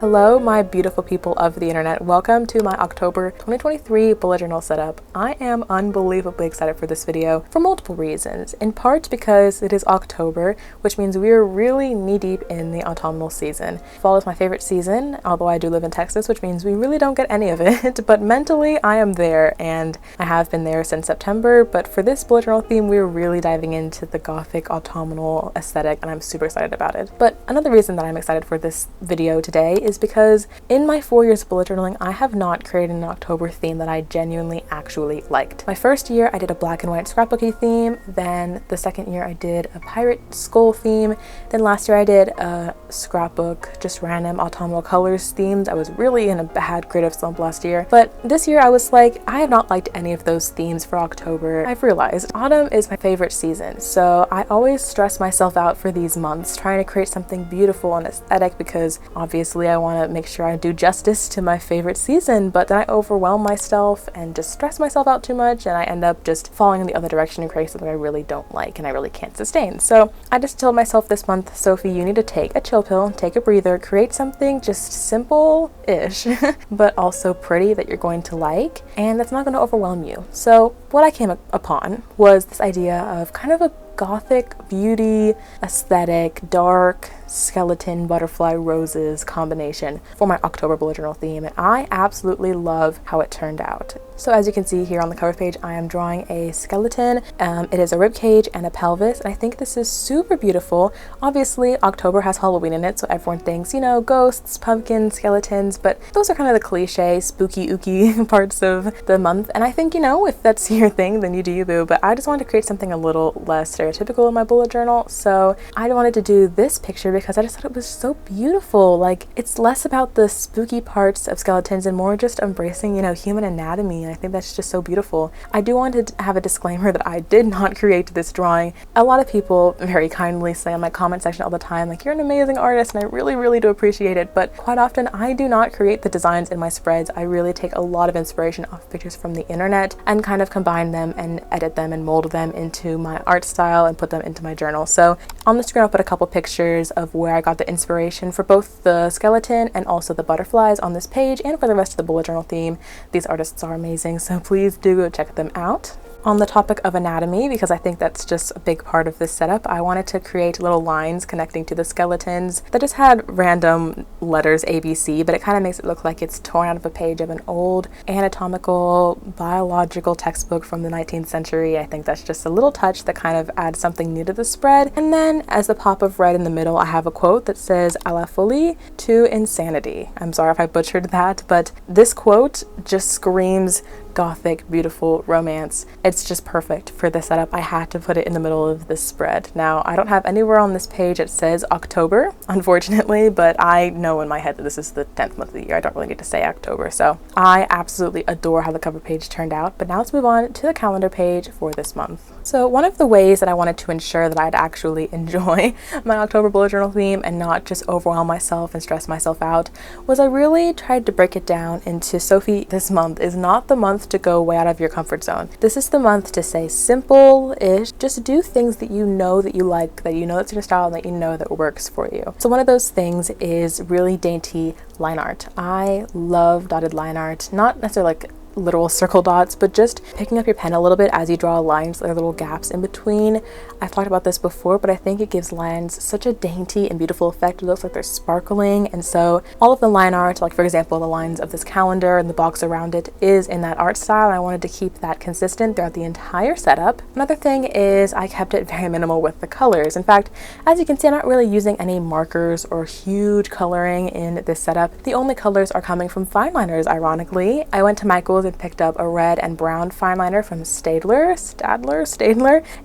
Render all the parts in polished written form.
Hello, my beautiful people of the internet. Welcome to my October 2023 bullet journal setup. I am unbelievably excited for this video for multiple reasons. In part because it is October, which means we are really knee-deep in the autumnal season. Fall is my favorite season, although I do live in Texas, which means we really don't get any of it. But mentally, I am there, and I have been there since September. But for this bullet journal theme, we're really diving into the gothic autumnal aesthetic, and I'm super excited about it. But another reason that I'm excited for this video today is because in my 4 years of bullet journaling, I have not created an October theme that I genuinely actually liked. My first year, I did a black and white scrapbooky theme. Then the second year, I did a pirate skull theme. Then last year, I did a scrapbook, just random autumnal colors themed. I was really in a bad creative slump last year. But this year, I was like, I have not liked any of those themes for October. I've realized autumn is my favorite season. So I always stress myself out for these months, trying to create something beautiful and aesthetic because obviously I want to make sure I do justice to my favorite season, but then I overwhelm myself and just stress myself out too much, and I end up just falling in the other direction and creating something I really don't like and I really can't sustain. So I just told myself this month, Sophie, you need to take a chill pill, take a breather, create something just simple-ish, but also pretty that you're going to like, and that's not going to overwhelm you. So what I came upon was this idea of kind of a gothic beauty aesthetic, dark skeleton butterfly roses combination for my October bullet journal theme, and I absolutely love how it turned out. So as you can see here on the cover page, I am drawing a skeleton. It is a rib cage and a pelvis, and I think this is super beautiful. Obviously October has Halloween in it, so everyone thinks, you know, ghosts, pumpkins, skeletons, but those are kind of the cliche spooky ooky parts of the month, and I think, you know, if that's your thing, then you do you boo. But I just wanted to create something a little less stereotypical in my bullet journal, so I wanted to do this picture because I just thought it was so beautiful. Like, it's less about the spooky parts of skeletons and more just embracing, you know, human anatomy, and I think that's just so beautiful. I do want to have a disclaimer that I did not create this drawing. A lot of people very kindly say on my comment section all the time, like, you're an amazing artist, and I really do appreciate it, but quite often I do not create the designs in my spreads. I really take a lot of inspiration off pictures from the internet and kind of combine them and edit them and mold them into my art style and put them into my journal. So on the screen I'll put a couple pictures of where I got the inspiration for both the skeleton and also the butterflies on this page, and for the rest of the bullet journal theme. These artists are amazing, so please do go check them out. On the topic of anatomy, because I think that's just a big part of this setup, I wanted to create little lines connecting to the skeletons that just had random letters ABC, but it kind of makes it look like it's torn out of a page of an old anatomical biological textbook from the 19th century. I think that's just a little touch that kind of adds something new to the spread. And then as the pop of red in the middle, I have a quote that says "à la folie to insanity." I'm sorry if I butchered that, but this quote just screams gothic, beautiful romance. It's just perfect for the setup. I had to put it in the middle of this spread. Now, I don't have anywhere on this page it says October, unfortunately, but I know in my head that this is the 10th month of the year. I don't really need to say October. So I absolutely adore how the cover page turned out, but now let's move on to the calendar page for this month. So one of the ways that I wanted to ensure that I'd actually enjoy my October bullet journal theme and not just overwhelm myself and stress myself out was I really tried to break it down into, Sophie, this month is not the month to go way out of your comfort zone. This is the month to say simple-ish, just do things that you know that you like, that you know that's your style, and that you know that works for you. So one of those things is really dainty line art. I love dotted line art, not necessarily like literal circle dots, but just picking up your pen a little bit as you draw lines, there are little gaps in between. I've talked about this before, but I think it gives lines such a dainty and beautiful effect. It looks like they're sparkling, and so all of the line art, like for example the lines of this calendar and the box around it, is in that art style, and I wanted to keep that consistent throughout the entire setup. Another thing is I kept it very minimal with the colors. In fact, as you can see, I'm not really using any markers or huge coloring in this setup. The only colors are coming from fine liners, ironically. I went to Michael's and picked up a red and brown fine liner from Stadler,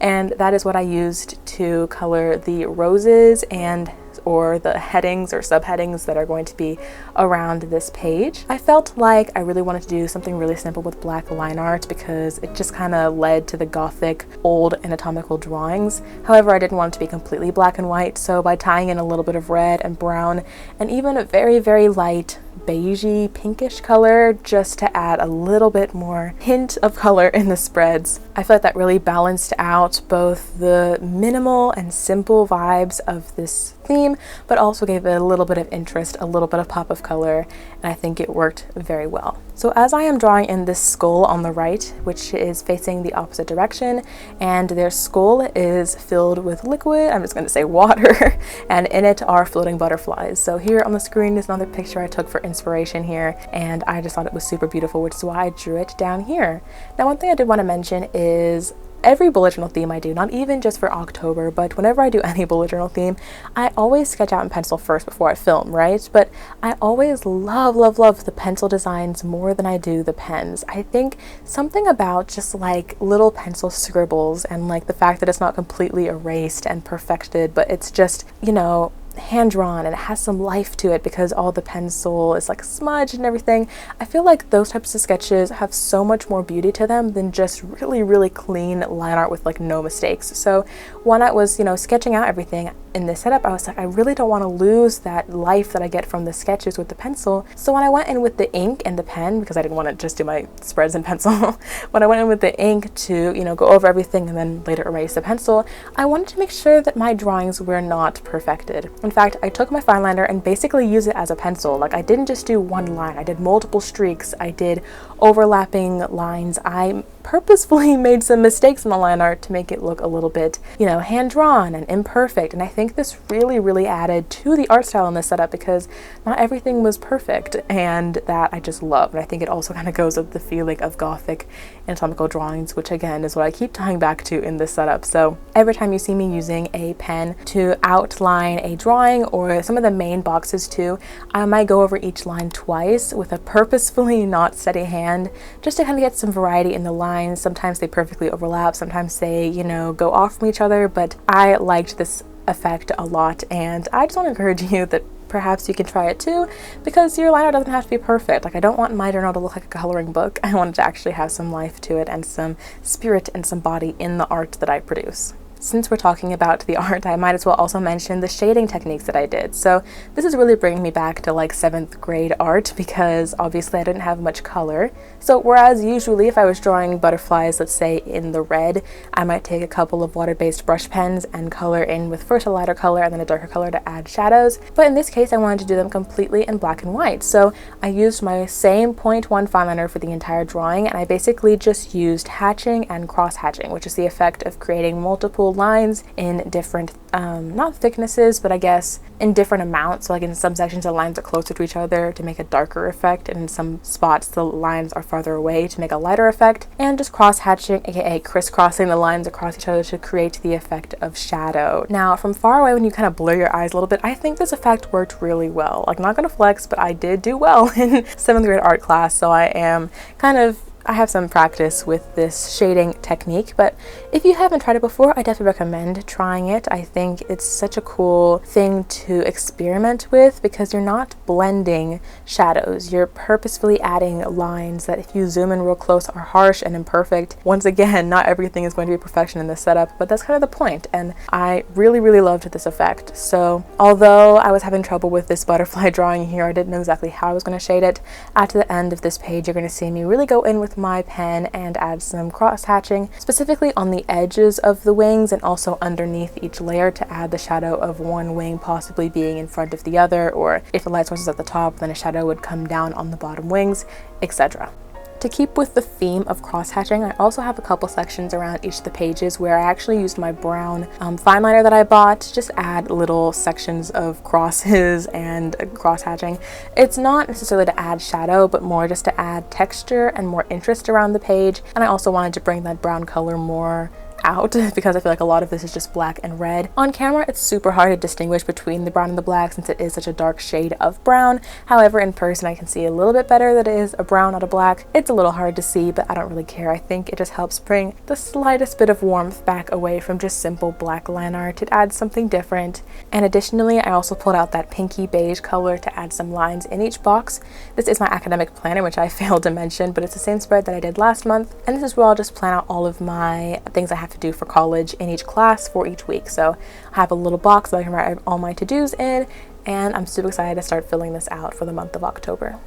and that is what I used to color the roses and or the headings or subheadings that are going to be around this page. I felt like I really wanted to do something really simple with black line art because it just kind of led to the gothic old anatomical drawings. However, I didn't want it to be completely black and white, so by tying in a little bit of red and brown and even a very light beigey pinkish color just to add a little bit more hint of color in the spreads, I felt that really balanced out both the minimal and simple vibes of this theme, but also gave it a little bit of interest, a little bit of pop of color, and I think it worked very well. So as I am drawing in this skull on the right, which is facing the opposite direction, and their skull is filled with liquid, I'm just going to say water, and in it are floating butterflies. So here on the screen is another picture I took for inspiration here, and I just thought it was super beautiful, which is why I drew it down here. Now, one thing I did want to mention is every bullet journal theme I do, not even just for October, but whenever I do any bullet journal theme, I always sketch out in pencil first before I film, right? But I always love the pencil designs more than I do the pens. I think something about just like little pencil scribbles and like the fact that it's not completely erased and perfected, but it's just, you know, hand drawn and it has some life to it because all the pencil is like smudged and everything. I feel like those types of sketches have so much more beauty to them than just really clean line art with like no mistakes. So when I was, you know, sketching out everything in this setup, I was like, I really don't want to lose that life that I get from the sketches with the pencil. So when I went in with the ink and the pen, because I didn't want to just do my spreads in pencil, when I went in with the ink to, you know, go over everything and then later erase the pencil, I wanted to make sure that my drawings were not perfected. In fact, I took my fine liner and basically used it as a pencil. Like, I didn't just do one line, I did multiple streaks, I did overlapping lines. I purposefully made some mistakes in the line art to make it look a little bit, you know, hand drawn and imperfect. And I think this really added to the art style in this setup because not everything was perfect, and that I just love. And I think it also kind of goes with the feeling of gothic anatomical drawings, which again is what I keep tying back to in this setup. So every time you see me using a pen to outline a drawing or some of the main boxes too, I might go over each line twice with a purposefully not steady hand just to kind of get some variety in the lines. Sometimes they perfectly overlap, sometimes they, you know, go off from each other, but I liked this effect a lot, and I just want to encourage you that perhaps you can try it too, because your line art doesn't have to be perfect. Like, I don't want my journal to look like a coloring book. I want it to actually have some life to it and some spirit and some body in the art that I produce. Since we're talking about the art, I might as well also mention the shading techniques that I did. So this is really bringing me back to like 7th grade art, because obviously I didn't have much color. So whereas usually if I was drawing butterflies, let's say in the red, I might take a couple of water-based brush pens and color in with first a lighter color and then a darker color to add shadows. But in this case, I wanted to do them completely in black and white. So I used my same 0.1 fine liner for the entire drawing, and I basically just used hatching and cross hatching, which is the effect of creating multiple lines in different not thicknesses, but I guess in different amounts. So like in some sections the lines are closer to each other to make a darker effect, and in some spots the lines are farther away to make a lighter effect, and just cross hatching, aka crisscrossing the lines across each other to create the effect of shadow. Now from far away, when you kind of blur your eyes a little bit, I think this effect worked really well. Like, not gonna flex, but I did do well in 7th grade art class, so I have some practice with this shading technique. But if you haven't tried it before, I definitely recommend trying it. I think it's such a cool thing to experiment with because you're not blending shadows. You're purposefully adding lines that, if you zoom in real close, are harsh and imperfect. Once again, not everything is going to be perfection in this setup, but that's kind of the point. And I really loved this effect. So although I was having trouble with this butterfly drawing here, I didn't know exactly how I was going to shade it. At the end of this page, you're going to see me really go in with my pen and add some cross hatching, specifically on the edges of the wings and also underneath each layer to add the shadow of one wing possibly being in front of the other, or if the light source is at the top, then a shadow would come down on the bottom wings, etc. To keep with the theme of cross-hatching, I also have a couple sections around each of the pages where I actually used my brown fine liner that I bought to just add little sections of crosses and cross-hatching. It's not necessarily to add shadow, but more just to add texture and more interest around the page. And I also wanted to bring that brown color more out because I feel like a lot of this is just black and red. On camera, it's super hard to distinguish between the brown and the black since it is such a dark shade of brown. However, in person I can see a little bit better that it is a brown, not a black. It's a little hard to see, but I don't really care. I think it just helps bring the slightest bit of warmth back away from just simple black line art. It adds something different. And additionally, I also pulled out that pinky beige color to add some lines in each box. This is my academic planner, which I failed to mention, but it's the same spread that I did last month. And this is where I'll just plan out all of my things I have to do for college in each class for each week. So I have a little box that I can write all my to-dos in, and I'm super excited to start filling this out for the month of October.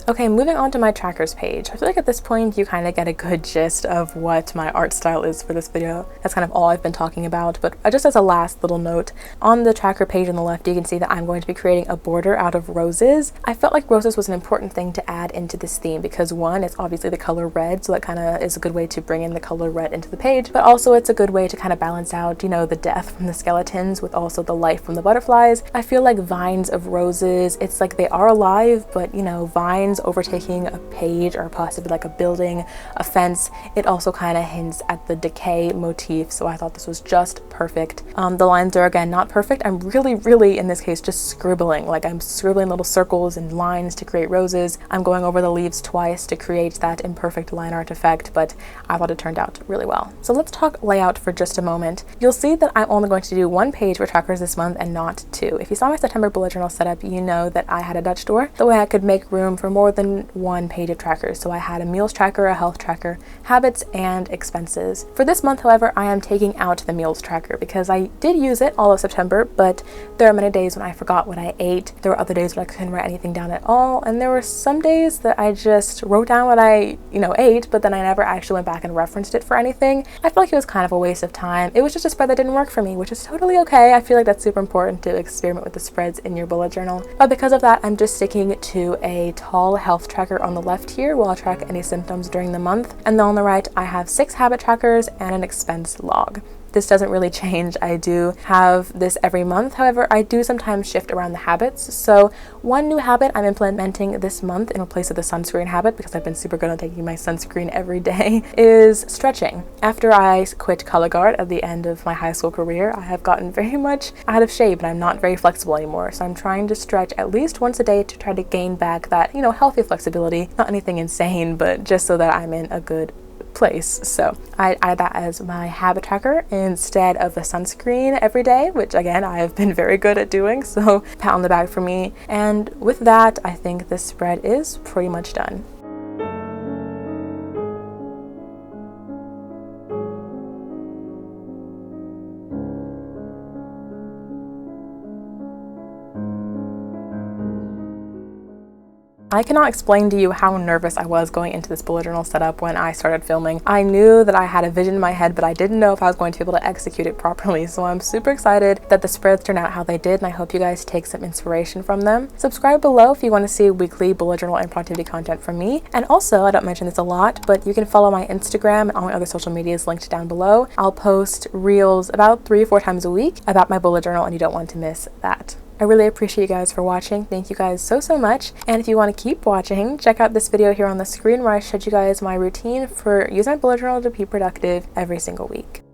Okay, moving on to my trackers page. I feel like at this point you kind of get a good gist of what my art style is for this video. That's kind of all I've been talking about, but just as a last little note, on the tracker page on the left you can see that I'm going to be creating a border out of roses. I felt like roses was an important thing to add into this theme because one, it's obviously the color red, so that kind of is a good way to bring in the color red into the page, but also it's a good way to kind of balance out, you know, the death from the skeletons with also the life from the butterflies. I feel like vines of roses, it's like they are alive, but you know, vines overtaking a page or possibly like a building, a fence, it also kind of hints at the decay motif, so I thought this was just perfect. The lines are again not perfect. I'm really in this case just scribbling, like I'm scribbling little circles and lines to create roses. I'm going over the leaves twice to create that imperfect line art effect, but I thought it turned out really well. So let's talk layout for just a moment. You'll see that I'm only going to do one page for trackers this month and not two. If you saw my September bullet journal setup, you know that I had a Dutch door, the way I could make room for more than one page of trackers. So I had a meals tracker, a health tracker, habits, and expenses. For this month, however, I am taking out the meals tracker because I did use it all of September, but there are many days when I forgot what I ate. There were other days when I couldn't write anything down at all, and there were some days that I just wrote down what I, ate, but then I never actually went back and referenced it for anything. I feel like it was kind of a waste of time. It was just a spread that didn't work for me, which is totally okay. I feel like that's super important to experiment with the spreads in your bullet journal. But because of that, I'm just sticking to a tall health tracker on the left here while I track any symptoms during the month. And then on the right, I have 6 habit trackers and an expense log. This doesn't really change. I do have this every month. However, I do sometimes shift around the habits. So one new habit I'm implementing this month in place of the sunscreen habit, because I've been super good on taking my sunscreen every day, is stretching. After I quit color guard at the end of my high school career, I have gotten very much out of shape and I'm not very flexible anymore. So I'm trying to stretch at least once a day to try to gain back that, healthy flexibility. Not anything insane, but just so that I'm in a good place. So I add that as my habit tracker instead of the sunscreen every day, which again I have been very good at doing, so pat on the back for me. And with that, I think this spread is pretty much done. I cannot explain to you how nervous I was going into this bullet journal setup when I started filming. I knew that I had a vision in my head, but I didn't know if I was going to be able to execute it properly. So I'm super excited that the spreads turned out how they did, and I hope you guys take some inspiration from them. Subscribe below if you want to see weekly bullet journal and productivity content from me. And also, I don't mention this a lot, but you can follow my Instagram and all my other social medias linked down below. I'll post reels about 3 or 4 times a week about my bullet journal, and you don't want to miss that. I really appreciate you guys for watching. Thank you guys so much. And if you want to keep watching, check out this video here on the screen where I showed you guys my routine for using my bullet journal to be productive every single week.